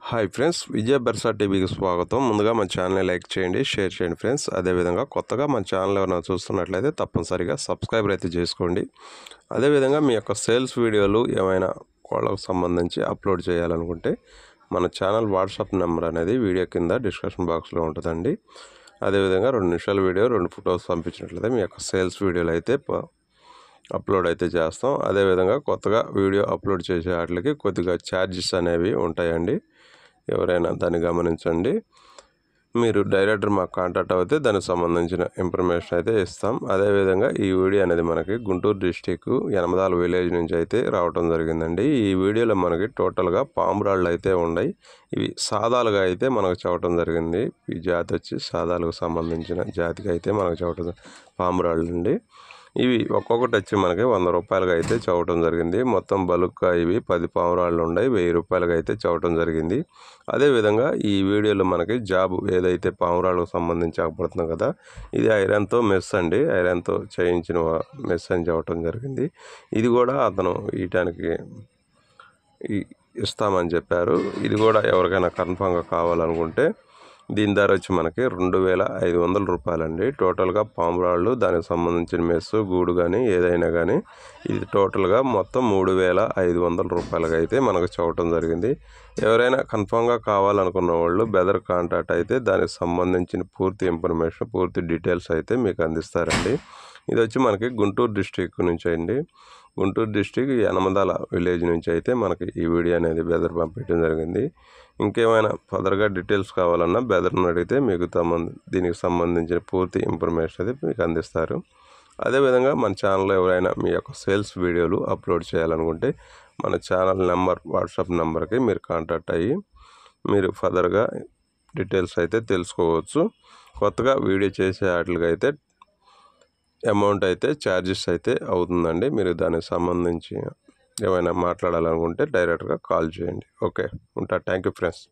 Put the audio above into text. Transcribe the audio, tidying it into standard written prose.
Hi friends, విజయ బెర్సా టీవీకి స్వాగతం. ముందుగా మన ఛానల్ని లైక్ చేయండి, షేర్ చేయండి ఫ్రెండ్స్. అదేవిధంగా కొత్తగా మన ఛానల్ ఎవరైనా చూస్తున్నట్లయితే తప్పనిసరిగా సబ్స్క్రైబర్ అయితే చేసుకోండి. అదేవిధంగా మీ యొక్క సేల్స్ వీడియోలు ఏమైనా కోళ్ళకు సంబంధించి అప్లోడ్ చేయాలనుకుంటే మన ఛానల్ వాట్సాప్ నెంబర్ అనేది వీడియో కింద డిస్క్రిప్షన్ బాక్స్లో ఉంటుందండి. అదేవిధంగా 2 నిమిషాల వీడియో 2 ఫొటోస్ పంపించినట్లయితే మీ యొక్క సేల్స్ వీడియోలు అయితే అప్లోడ్ అయితే చేస్తాం. అదేవిధంగా కొత్తగా వీడియో అప్లోడ్ చేసే వాటికి కొద్దిగా ఛార్జెస్ అనేవి ఉంటాయండి. ఎవరైనా దాన్ని గమనించండి. మీరు డైరెక్టర్ మాకు కాంటాక్ట్ అయితే దానికి సంబంధించిన ఇన్ఫర్మేషన్ అయితే ఇస్తాం. అదేవిధంగా ఈ వీడియో అనేది మనకి గుంటూరు డిస్టిక్ యనమదాల విలేజ్ నుంచి అయితే రావటం జరిగిందండి. ఈ వీడియోలో మనకి టోటల్గా పామురాళ్ళు అయితే ఉన్నాయి. ఇవి సాదాలుగా అయితే మనకు చెప్పడం జరిగింది. ఈ జాతి వచ్చి సాదాలకు సంబంధించిన జాతికి అయితే మనకు చెప్పడం పామురాళ్ళు అండి. ఇవి ఒక్కొక్కటి వచ్చి మనకి 100 రూపాయలుగా అయితే చవటం జరిగింది. మొత్తం బలుక్గా ఇవి 10 పావురాళ్ళు ఉన్నాయి. 1000 రూపాయలుగా అయితే చవటం జరిగింది. అదేవిధంగా ఈ వీడియోలో మనకి జాబ్ ఏదైతే పావురాళ్ళకు సంబంధించి ఆపడుతుంది కదా, ఇది ఐరన్తో మెస్ అండి. ఐరన్తో చేయించిన మెస్ అని చెప్పడం జరిగింది. ఇది కూడా అతను ఇయటానికి ఇస్తామని చెప్పారు. ఇది కూడా ఎవరికైనా కన్ఫామ్గా కావాలనుకుంటే దీని ధర వచ్చి మనకి 2500 రూపాయలండి. టోటల్గా పామురాళ్ళు, దానికి సంబంధించిన మెస్సు, గూడు కానీ ఏదైనా కానీ ఇది టోటల్గా మొత్తం 3500 రూపాయలుగా అయితే మనకు చూడటం జరిగింది. ఎవరైనా కన్ఫామ్గా కావాలనుకున్న వాళ్ళు బెదర్ కాంటాక్ట్ అయితే దానికి సంబంధించిన పూర్తి ఇన్ఫర్మేషన్, పూర్తి డీటెయిల్స్ అయితే మీకు అందిస్తారండి. ఇది వచ్చి మనకి గుంటూరు డిస్టిక్ నుంచి అండి. గుంటూరు డిస్టిక్ యనమదాల విలేజ్ నుంచి అయితే మనకి ఈ వీడియో అనేది బెదర్ పంపించడం జరిగింది. ఇంకేమైనా ఫర్దర్గా డీటెయిల్స్ కావాలన్నా బెదర్ని అడిగితే మీకు దీనికి సంబంధించిన పూర్తి ఇన్ఫర్మేషన్ అయితే మీకు అందిస్తారు. అదేవిధంగా మన ఛానల్లో ఎవరైనా మీ యొక్క సేల్స్ వీడియోలు అప్లోడ్ చేయాలనుకుంటే మన ఛానల్ నెంబర్ వాట్సాప్ నెంబర్కి మీరు కాంటాక్ట్ అయ్యి మీరు ఫర్దర్గా డీటెయిల్స్ అయితే తెలుసుకోవచ్చు. కొత్తగా వీడియో చేసే వాటికి అయితే అమౌంట్ అయితే ఛార్జెస్ అయితే అవుతుందండి. మీరు దానికి సంబంధించి ఏమైనా మాట్లాడాలనుకుంటే డైరెక్ట్గా కాల్ చేయండి. ఓకే, ఉంటా. Thank you friends.